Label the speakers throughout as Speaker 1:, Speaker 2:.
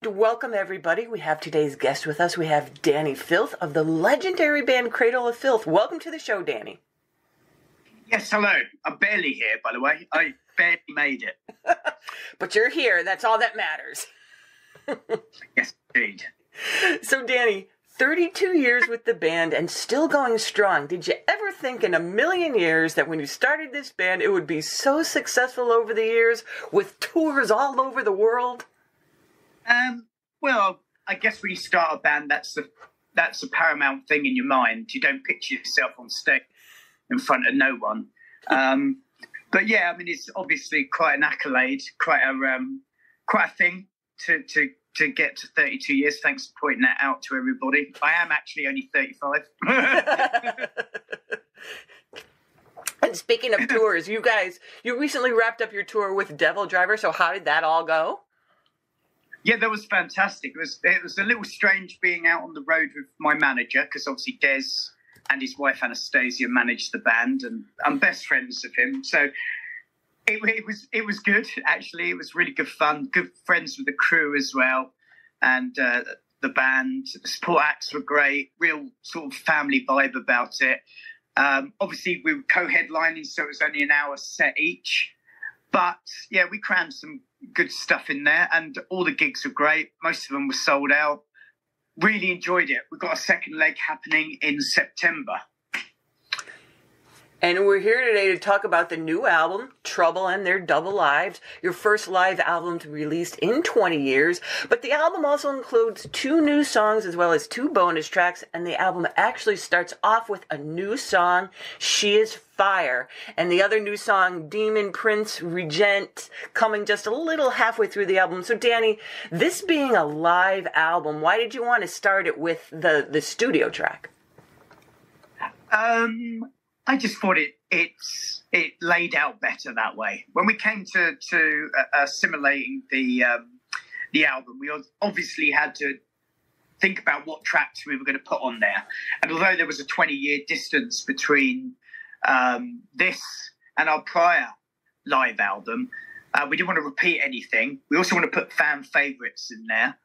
Speaker 1: Welcome, everybody. We have today's guest with us. We have Dani Filth of the legendary band Cradle of Filth. Welcome to the show, Dani.
Speaker 2: Yes, hello. I'm barely here, by the way. I barely made it.
Speaker 1: But you're here. That's all that matters.
Speaker 2: Yes, indeed.
Speaker 1: So, Dani, 32 years with the band and still going strong. Did you ever think in a million years that when you started this band, it would be so successful over the years with tours all over the world?
Speaker 2: Well, I guess when you start a band, that's the paramount thing in your mind. You don't picture yourself on stage in front of no one. But yeah, I mean, it's obviously quite an accolade, quite a thing to get to 32 years. Thanks for pointing that out to everybody. I am actually only 35.
Speaker 1: And speaking of tours, you recently wrapped up your tour with Devil Driver. So how did that all go?
Speaker 2: Yeah, that was fantastic. It was a little strange being out on the road with my manager, because obviously Des and his wife Anastasia managed the band, and I'm best friends with him. So it was good, actually. It was really good fun. Good friends with the crew as well, and the band. The support acts were great. Real sort of family vibe about it. Obviously, we were co-headlining, so it was only an hour set each. But yeah, we crammed some good stuff in there, and all the gigs were great. Most of them were sold out. Really enjoyed it. We've got a second leg happening in September.
Speaker 1: And we're here today to talk about the new album, Trouble and Their Double Lives, your first live album to be released in 20 years. But the album also includes 2 new songs as well as 2 bonus tracks. And the album actually starts off with a new song, She Is Fire. And the other new song, Demon Prince Regent, coming just a little halfway through the album. So, Dani, this being a live album, why did you want to start it with the studio track?
Speaker 2: I just thought it laid out better that way. When we came to assimilating the album, we obviously had to think about what tracks we were going to put on there. And although there was a 20-year distance between this and our prior live album, we didn't want to repeat anything. We also want to put fan favourites in there.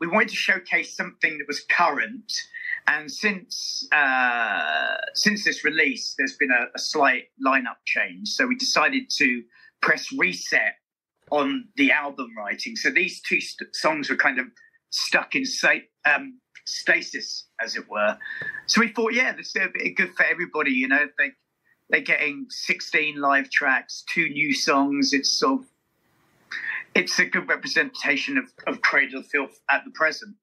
Speaker 2: We wanted to showcase something that was current. And since this release, there's been a slight lineup change. So we decided to press reset on the album writing. So these 2 songs were kind of stuck in stasis, as it were. So we thought, yeah, this is good for everybody. You know, they're getting 16 live tracks, 2 new songs. It's a good representation of Cradle of Filth at the present.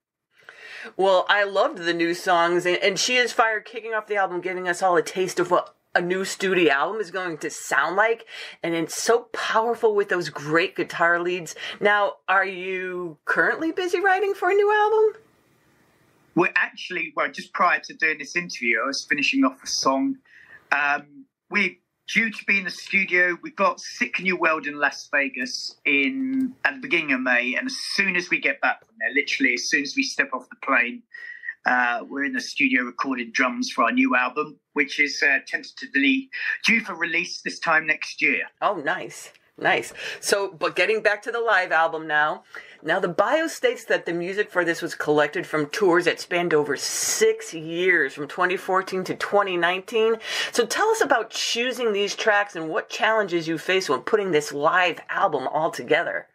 Speaker 1: Well, I loved the new songs, and She Is Fire kicking off the album, giving us all a taste of what a new studio album is going to sound like, and it's so powerful with those great guitar leads. Now, are you currently busy writing for a new album?
Speaker 2: Well, just prior to doing this interview, I was finishing off a song. We're due to be in the studio. We've got Sick New World in Las Vegas at the beginning of May. And as soon as we get back from there, literally as soon as we step off the plane, we're in the studio recording drums for our new album, which is tentatively due for release this time next year.
Speaker 1: Oh, nice. Nice. So, but getting back to the live album now. Now, the bio states that the music for this was collected from tours that spanned over 6 years, from 2014 to 2019. So tell us about choosing these tracks and what challenges you face when putting this live album all together.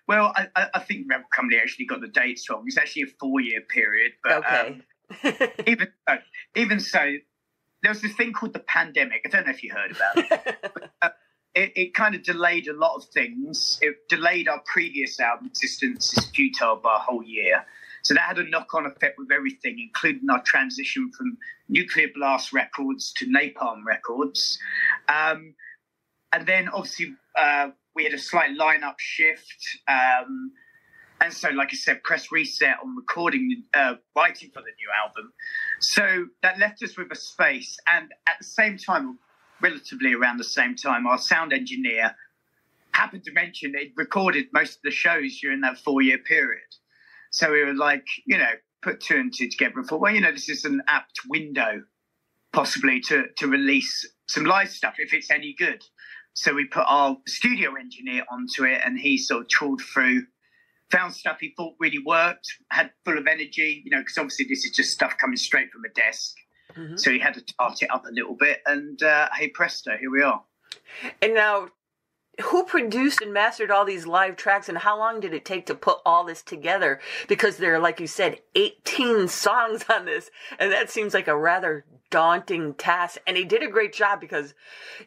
Speaker 2: Well, I think Rebel Company actually got the dates wrong. It's actually a 4-year period. But
Speaker 1: okay.
Speaker 2: even so, there was this thing called the pandemic. I don't know if you heard about it. But, it kind of delayed a lot of things. It delayed our previous album, Existence is Futile, by a whole year. So that had a knock-on effect with everything, including our transition from Nuclear Blast Records to Napalm Records. And then, obviously, we had a slight lineup shift. And so, like I said, press reset on recording, writing for the new album. So that left us with a space. And at the same time, relatively around the same time, our sound engineer happened to mention he'd recorded most of the shows during that 4-year period. So we were like, put 2 and 2 together and thought, well, this is an apt window possibly to release some live stuff if it's any good. So we put our studio engineer onto it, and he sort of trawled through, found stuff he thought really worked, had full of energy, because obviously this is just stuff coming straight from a desk. Mm-hmm. So he had to tart it up a little bit, and hey presto, here we are.
Speaker 1: And now, who produced and mastered all these live tracks, and how long did it take to put all this together? Because there are, like you said, 18 songs on this, and that seems like a rather daunting task. And he did a great job because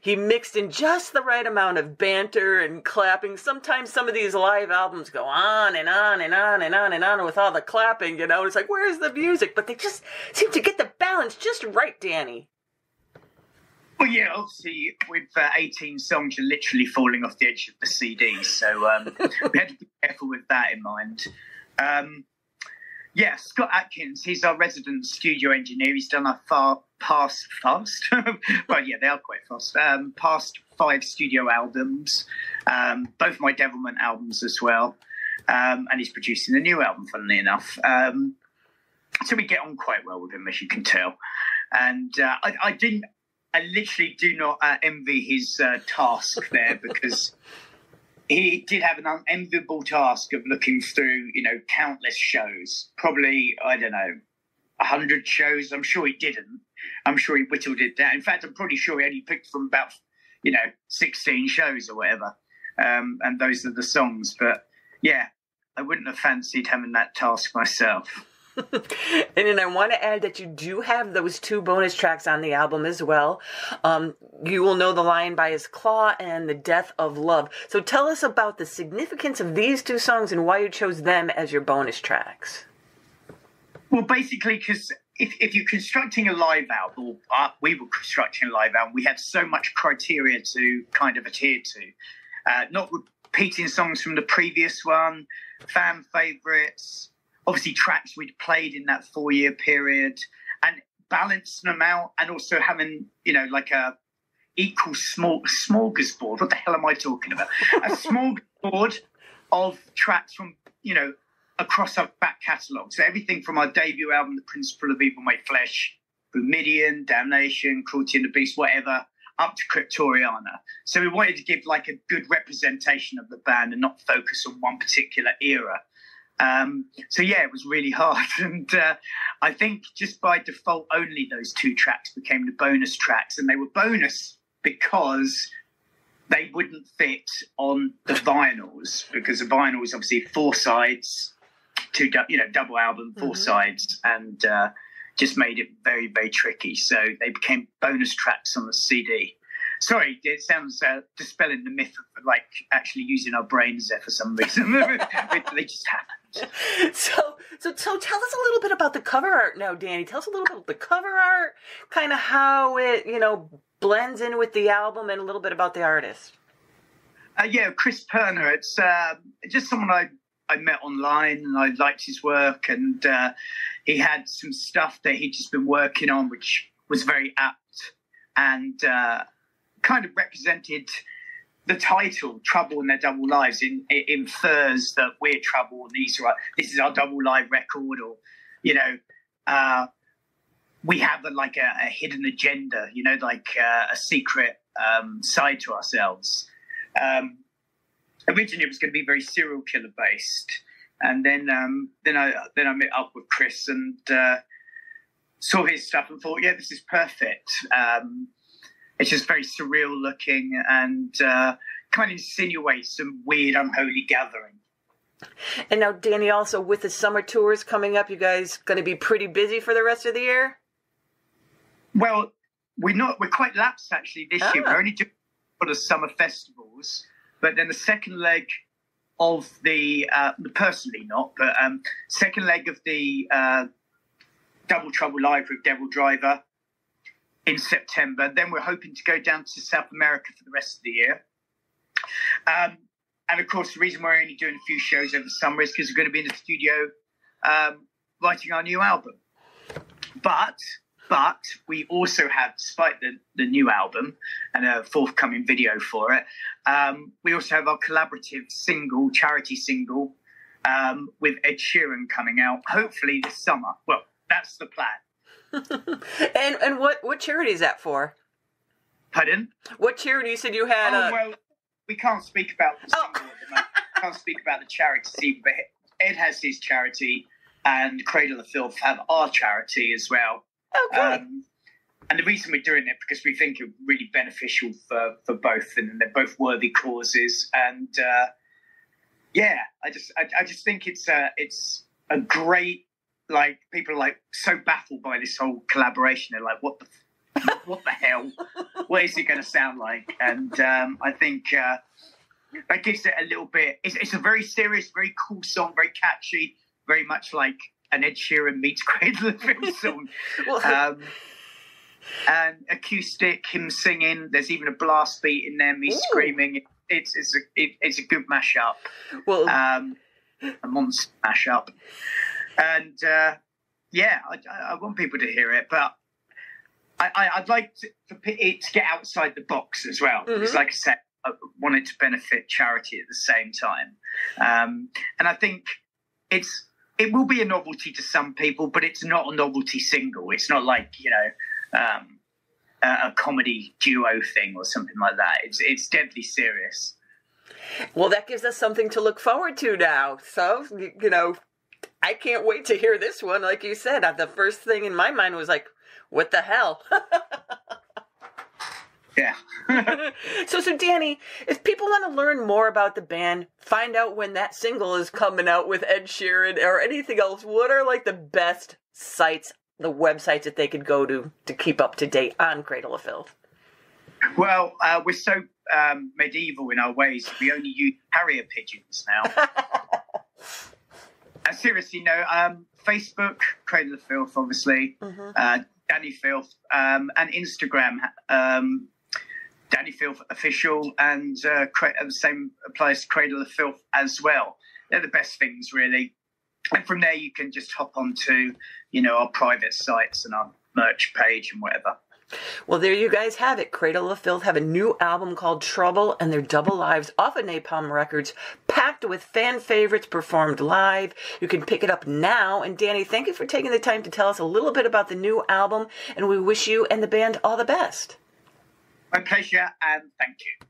Speaker 1: he mixed in just the right amount of banter and clapping. Sometimes some of these live albums go on and on and on and on and on with all the clapping, It's like, where's the music? But they just seem to get the balance just right, Dani.
Speaker 2: Well, yeah, obviously, with 18 songs, you're literally falling off the edge of the CD. So we had to be careful with that in mind. Scott Atkins, he's our resident studio engineer. He's done our past well, yeah, they are quite fast. Past 5 studio albums, both my Devilment albums as well. And he's producing a new album, funnily enough. So we get on quite well with him, as you can tell. And I literally do not envy his task there, because he did have an unenviable task of looking through, countless shows. Probably, I don't know, 100 shows. I'm sure he didn't. I'm sure he whittled it down. In fact, I'm pretty sure he only picked from about, 16 shows or whatever. And those are the songs. But, yeah, I wouldn't have fancied having that task myself.
Speaker 1: And then I want to add that you do have those 2 bonus tracks on the album as well. You Will Know the Lion by His Claw and The Death of Love. So tell us about the significance of these 2 songs and why you chose them as your bonus tracks.
Speaker 2: Well, basically, because if you're constructing a live album, we were constructing a live album, we had so much criteria to kind of adhere to. Not repeating songs from the previous one, fan favourites, obviously tracks we'd played in that 4-year period, and balancing them out, and also having, like a equal smorgasbord. What the hell am I talking about? A smorgasbord of tracks from, across our back catalogue. So everything from our debut album, The Principle of Evil Made Flesh, Rumidian, Damnation, Cruelty and the Beast, whatever, up to Cryptoriana. So we wanted to give like a good representation of the band and not focus on one particular era. So yeah, it was really hard, and I think just by default only those 2 tracks became the bonus tracks, and they were bonus because they wouldn't fit on the vinyls, because the vinyl is obviously 4 sides, 2 double album, 4 sides, and just made it very, very tricky. So they became bonus tracks on the CD. Sorry, it sounds dispelling the myth of like actually using our brains there for some reason. They just happened.
Speaker 1: So tell us a little bit about the cover art now, Dani. Tell us a little bit about the cover art, kind of how it, blends in with the album, and a little bit about the artist.
Speaker 2: Chris Perner. It's just someone I met online, and I liked his work, and he had some stuff that he'd just been working on, which was very apt, and kind of represented the title "Trouble in Their Double Lives." Infers that we're trouble, and this is our double live record, or we have a hidden agenda, a secret side to ourselves. Originally, it was going to be very serial killer based, and then I met up with Chris and saw his stuff and thought, yeah, this is perfect. It's just very surreal looking, and kind of insinuates some weird, unholy gathering.
Speaker 1: And now, Dani, also with the summer tours coming up, you guys going to be pretty busy for the rest of the year?
Speaker 2: Well, we're quite lapsed actually this year. We're only doing for the summer festivals, but then the second leg of the personally not, but second leg of the Double Trouble Live with Devil Driver in September. Then we're hoping to go down to South America for the rest of the year. And of course, the reason we're only doing a few shows over the summer is because we're going to be in the studio writing our new album. But we also have, despite the new album and a forthcoming video for it, we also have our collaborative single, charity single, with Ed Sheeran coming out, hopefully this summer. Well, that's the plan.
Speaker 1: And what charity is that for?
Speaker 2: Pardon?
Speaker 1: What charity? You said you had
Speaker 2: well, we can't speak about the single at the moment. We can't speak about the charities either, but Ed has his charity, and Cradle of Filth have our charity as well.
Speaker 1: Okay.
Speaker 2: And the reason we're doing it because we think it's really beneficial for both, and they're both worthy causes. And I just think it's a great, like, people are like so baffled by this whole collaboration. They're like, what the hell? What is it going to sound like? And I think that gives it a little bit. It's a very serious, very cool song, very catchy, very much like an Ed Sheeran meets Cradle of Filth song. And acoustic, him singing. There's even a blast beat in there, me screaming. It's a good mashup.
Speaker 1: Well,
Speaker 2: a monster mashup. And I want people to hear it, but I'd like for it to get outside the box as well. Mm-hmm. Because, like I said, I want it to benefit charity at the same time. And I think it will be a novelty to some people, but it's not a novelty single. It's not like, a comedy duo thing or something like that. It's deadly serious.
Speaker 1: Well, that gives us something to look forward to now. So, I can't wait to hear this one. Like you said, the first thing in my mind was like, what the hell?
Speaker 2: Yeah.
Speaker 1: So Dani, if people want to learn more about the band, find out when that single is coming out with Ed Sheeran or anything else, what are like the best sites, the websites that they could go to keep up to date on Cradle of Filth?
Speaker 2: Well, we're so medieval in our ways. We only use carrier pigeons now. Seriously, no. Facebook, Cradle of Filth, obviously. Mm-hmm. Dani Filth, and Instagram, Dani Filth Official, and the same applies to Cradle of Filth as well. They're the best things, really. And from there, you can just hop onto, our private sites and our merch page and whatever.
Speaker 1: Well, there you guys have it. Cradle of Filth have a new album called Trouble and Their Double Lives off of Napalm Records, packed with fan favorites performed live. You can pick it up now. And Dani, thank you for taking the time to tell us a little bit about the new album, and we wish you and the band all the best.
Speaker 2: My pleasure, and thank you.